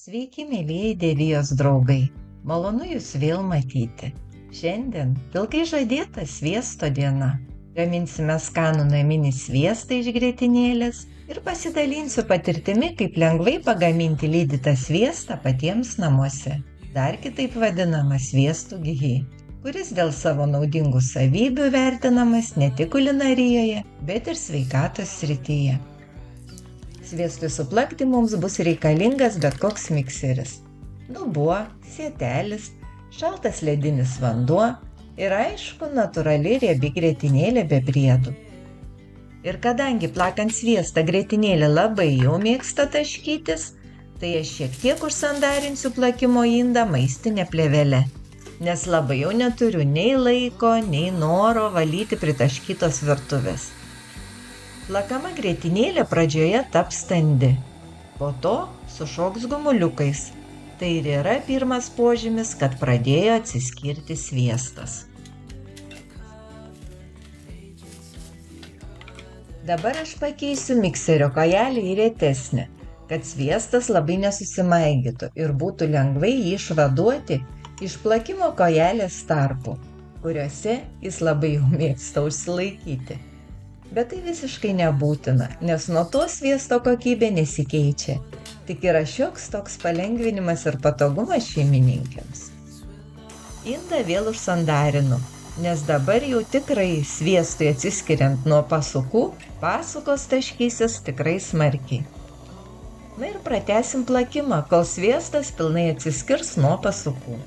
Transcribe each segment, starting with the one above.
Sveiki, mėlyjei Dievijos draugai. Malonu Jūs vėl matyti. Šiandien ilgai žadėta sviesto diena. Gaminsime skanų naminį sviestą iš grietinėlės ir pasidalinsiu patirtimi, kaip lengvai pagaminti lydytą sviestą patiems namuose. Dar kitaip vadinamas sviestu gihi, kuris dėl savo naudingų savybių vertinamas ne tik kulinarijoje, bet ir sveikatos srityje. Sviestui suplakti mums bus reikalingas bet koks mikseris. Dubuo, sietelis, šaltas ledinis vanduo ir aišku, natūrali riebi grietinėlė be priedų. Ir kadangi plakant sviestą grietinėlė labai jau mėgsta taškytis, tai aš šiek tiek užsandarinsiu plakimo indą maistinę plėvelę, nes labai jau neturiu nei laiko, nei noro valyti pritaškytos virtuvės. Plakama grietinėlė pradžioje taps standi, po to sušoks gumuliukais. Tai ir yra pirmas požymis, kad pradėjo atsiskirti sviestas. Dabar aš pakeisiu mikserio kojelį į retesnį, kad sviestas labai nesusimaigytų ir būtų lengvai jį išvaduoti iš plakimo kojelės tarpų, kuriuose jis labai jau mėgsta užsilaikyti. Bet tai visiškai nebūtina, nes nuo to sviesto kokybė nesikeičia. Tik yra šioks toks palengvinimas ir patogumas šeimininkėms. Indą vėl užsandarinu, nes dabar jau tikrai sviestui atsiskiriant nuo pasukų, pasukos taškysis tikrai smarkiai. Na ir pratęsim plakimą, kol sviestas pilnai atsiskirs nuo pasukų.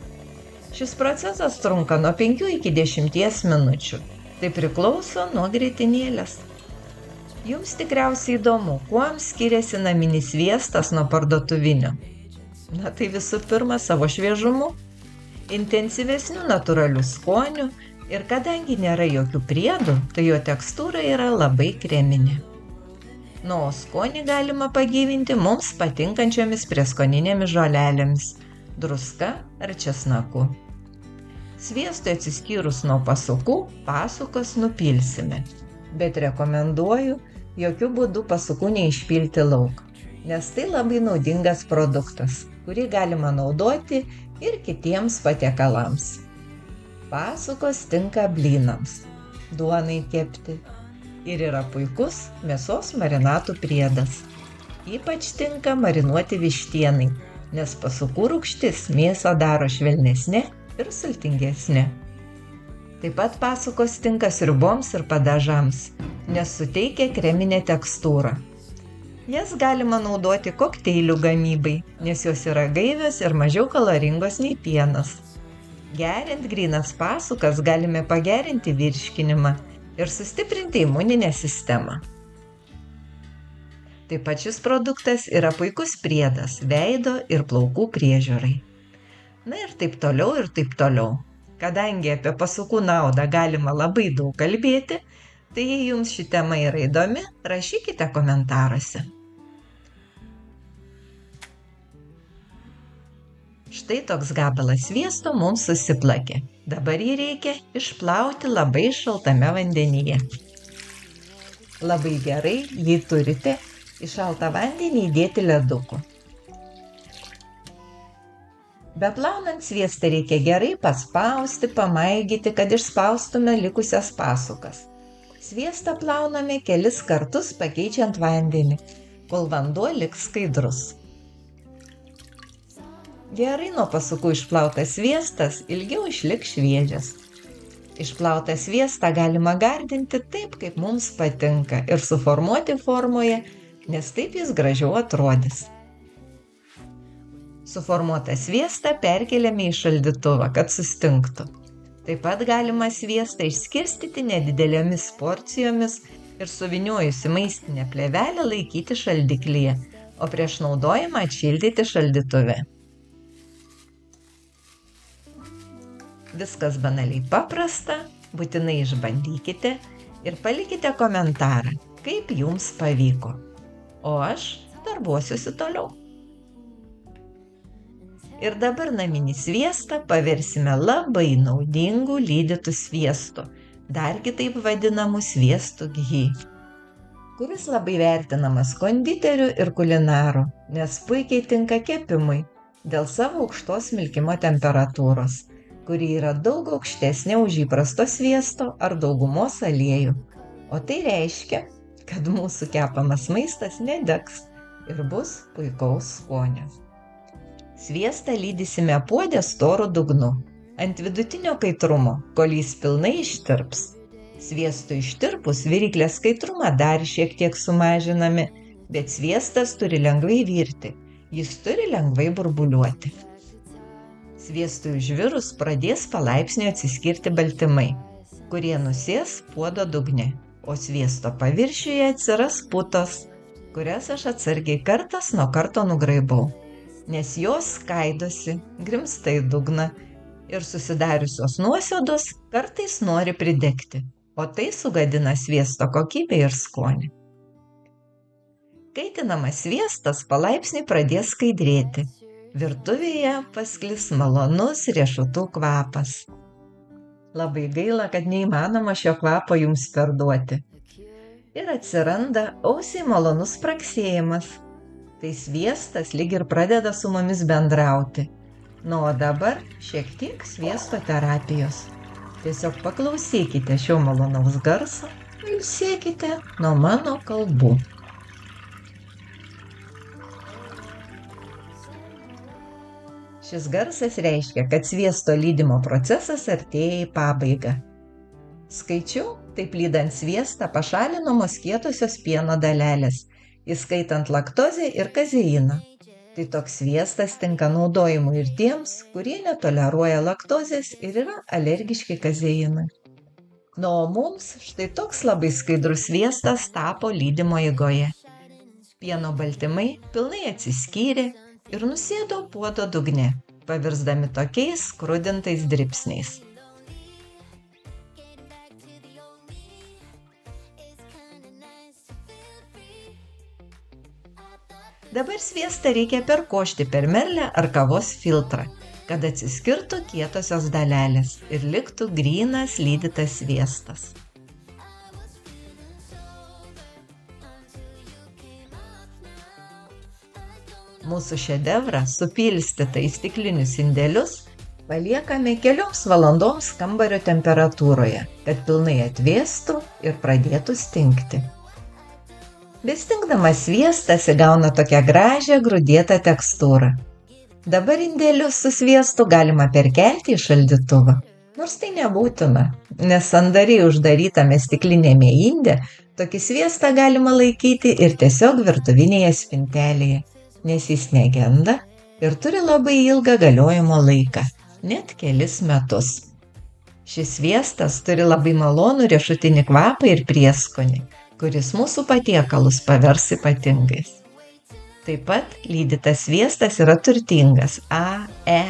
Šis procesas trunka nuo 5 iki 10 minučių. Tai priklauso nuo grietinėlės. Jums tikriausiai įdomu, kuom skiriasi naminis sviestas nuo parduotuvinio. Na tai visų pirma savo šviežumu, intensyvesniu natūraliu skoniu ir kadangi nėra jokių priedų, tai jo tekstūra yra labai kreminė. Nu, o skonį galima pagyvinti mums patinkančiomis prieskoninėmis žolelėmis, druska ar česnaku. Sviestui atsiskyrus nuo pasukų, pasukas nupilsime. Bet rekomenduoju jokių būdų pasukų neišpilti lauk, nes tai labai naudingas produktas, kurį galima naudoti ir kitiems patiekalams. Pasukos tinka blynams, duonai kepti ir yra puikus mėsos marinatų priedas. Ypač tinka marinuoti vištienai, nes pasukų rūgštis mėsą daro švelnesnė ir sultingesnė. Taip pat pasukos tinka sriuboms ir padažams, nes suteikia kreminę tekstūrą. Jas galima naudoti kokteilių gamybai, nes jos yra gaivios ir mažiau kaloringos nei pienas. Geriant grynas pasukas galime pagerinti virškinimą ir sustiprinti imuninę sistemą. Taip pat šis produktas yra puikus priedas veido ir plaukų priežiūrai. Na ir taip toliau. Kadangi apie pasukų naudą galima labai daug kalbėti, tai jei jums ši tema yra įdomi, rašykite komentaruose. Štai toks gabalas sviesto mums susiplakė. Dabar jį reikia išplauti labai šaltame vandenyje. Labai gerai, jei turite, į šaltą vandenį įdėti ledukų. Beplaunant sviestą reikia gerai paspausti, pamaigyti, kad išspaustume likusias pasukas. Sviestą plauname kelis kartus pakeičiant vandenį, kol vanduo liks skaidrus. Gerai nuo pasukų išplautas sviestas ilgiau išliks šviežias. Išplautą sviestą galima gardinti taip, kaip mums patinka ir suformuoti formoje, nes taip jis gražiau atrodys. Suformuotą sviestą perkeliame į šaldytuvą, kad sustingtų. Taip pat galima sviestą išskirstyti nedidelėmis porcijomis ir suviniojus į maistinę plėvelę laikyti šaldiklyje, o prieš naudojimą atšildyti šaldytuve. Viskas banaliai paprasta, būtinai išbandykite ir palikite komentarą, kaip jums pavyko. O aš darbuosiuosi toliau. Ir dabar naminį sviestą paversime labai naudingų lydytų sviestu, dar kitaip vadinamų sviestu gihi. kuris labai vertinamas konditerių ir kulinarų, nes puikiai tinka kepimui dėl savo aukštos smilkimo temperatūros, kuri yra daug aukštesnė už įprasto sviesto ar daugumos aliejų. O tai reiškia, kad mūsų kepamas maistas nedegs ir bus puikaus skonio. Sviestą lydysime puode storu dugnu, ant vidutinio kaitrumo, kol jis pilnai ištirps. Sviestui ištirpus viryklės kaitrumą dar šiek tiek sumažiname, bet sviestas turi lengvai virti, jis turi lengvai burbuliuoti. Sviestui užvirus pradės palaipsniui atsiskirti baltymai, kurie nusės puodo dugne, o sviesto paviršiuje atsiras putos, kurias aš atsargiai kartas nuo karto nugraibau, nes jos skaidosi, grimzta į dugną ir susidariusios nuosėdos kartais nori pridegti, o tai sugadina sviesto kokybę ir skonį. Kaitinamas sviestas palaipsniui pradės skaidrėti. Virtuvėje pasklis malonus riešutų kvapas. Labai gaila, kad neįmanoma šio kvapo jums perduoti. Ir atsiranda ausiai malonus spragsėjimas. Tai sviestas lyg ir pradeda su mumis bendrauti. O dabar šiek tiek sviesto terapijos. Tiesiog paklausykite šio malonaus garso ir ilsėkite nuo mano kalbų. Šis garsas reiškia, kad sviesto lydymo procesas artėja į pabaigą. Skaičiau, taip lydant sviestą pašalinamos kietosios pieno dalelės, įskaitant laktozę ir kazeiną. Tai toks sviestas tinka naudojimui ir tiems, kurie netoleruoja laktozės ir yra alergiški kazeinui. O mums štai toks labai skaidrus sviestas tapo lydymo eigoje. Pieno baltymai pilnai atsiskyrė ir nusėdo puodo dugne, pavirsdami tokiais skrudintais dribsniais. Dabar sviestą reikia perkošti per merlę ar kavos filtrą, kad atsiskirtų kietosios dalelės ir liktų grynas lydytas sviestas. Mūsų šedevrą supilstytą į stiklinius indelius paliekame kelioms valandoms kambario temperatūroje, kad pilnai atvėstų ir pradėtų stingti. Bestingdamas sviestas įgauna tokią gražią grūdėtą tekstūrą. Dabar indelius su sviestu galima perkelti į šaldytuvą. Nors tai nebūtina, nes sandariai uždarytame stiklinėme inde tokį sviestą galima laikyti ir tiesiog virtuvinėje spintelėje, nes jis negenda ir turi labai ilgą galiojimo laiką, net kelis metus. Šis sviestas turi labai malonų riešutinį kvapą ir prieskonį, kuris mūsų patiekalus pavers ypatingais. Taip pat lydytas sviestas yra turtingas A, E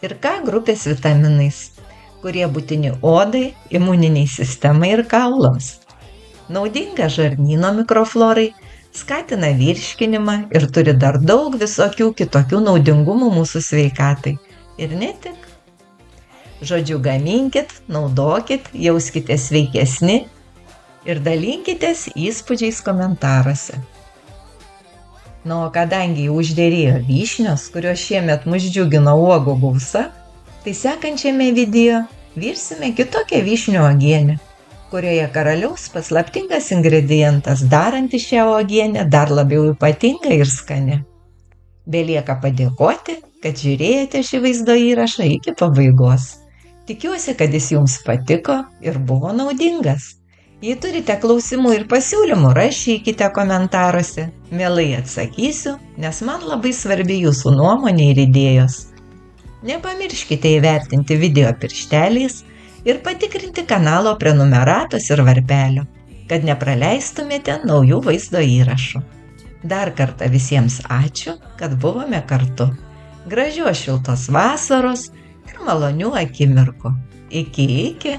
ir K grupės vitaminais, kurie būtini odai, imuniniai sistemai ir kaulams. Naudinga žarnyno mikroflorai, skatina virškinimą ir turi dar daug visokių kitokių naudingumų mūsų sveikatai. Ir ne tik. Žodžiu, gaminkit, naudokit, jauskite sveikesni ir dalinkitės įspūdžiais komentaruose. O kadangi užderėjo vyšnios, kurios šiemet mus džiugino uogų gausa, tai sekančiame video virsime kitokią vyšnių uogienę, kurioje karaliaus paslaptingas ingredientas, darantis šią uogienę dar labiau ypatingą ir skanę. Belieka padėkoti, kad žiūrėjote šį vaizdo įrašą iki pabaigos. Tikiuosi, kad jis jums patiko ir buvo naudingas. Jei turite klausimų ir pasiūlymų, rašykite komentaruose. Mielai atsakysiu, nes man labai svarbi jūsų nuomonė ir idėjos. Nepamirškite įvertinti video piršteliais ir patikrinti kanalo prenumeratos ir varpelio, kad nepraleistumėte naujų vaizdo įrašų. Dar kartą visiems ačiū, kad buvome kartu. Gražios šiltos vasaros ir malonių akimirkų. Iki.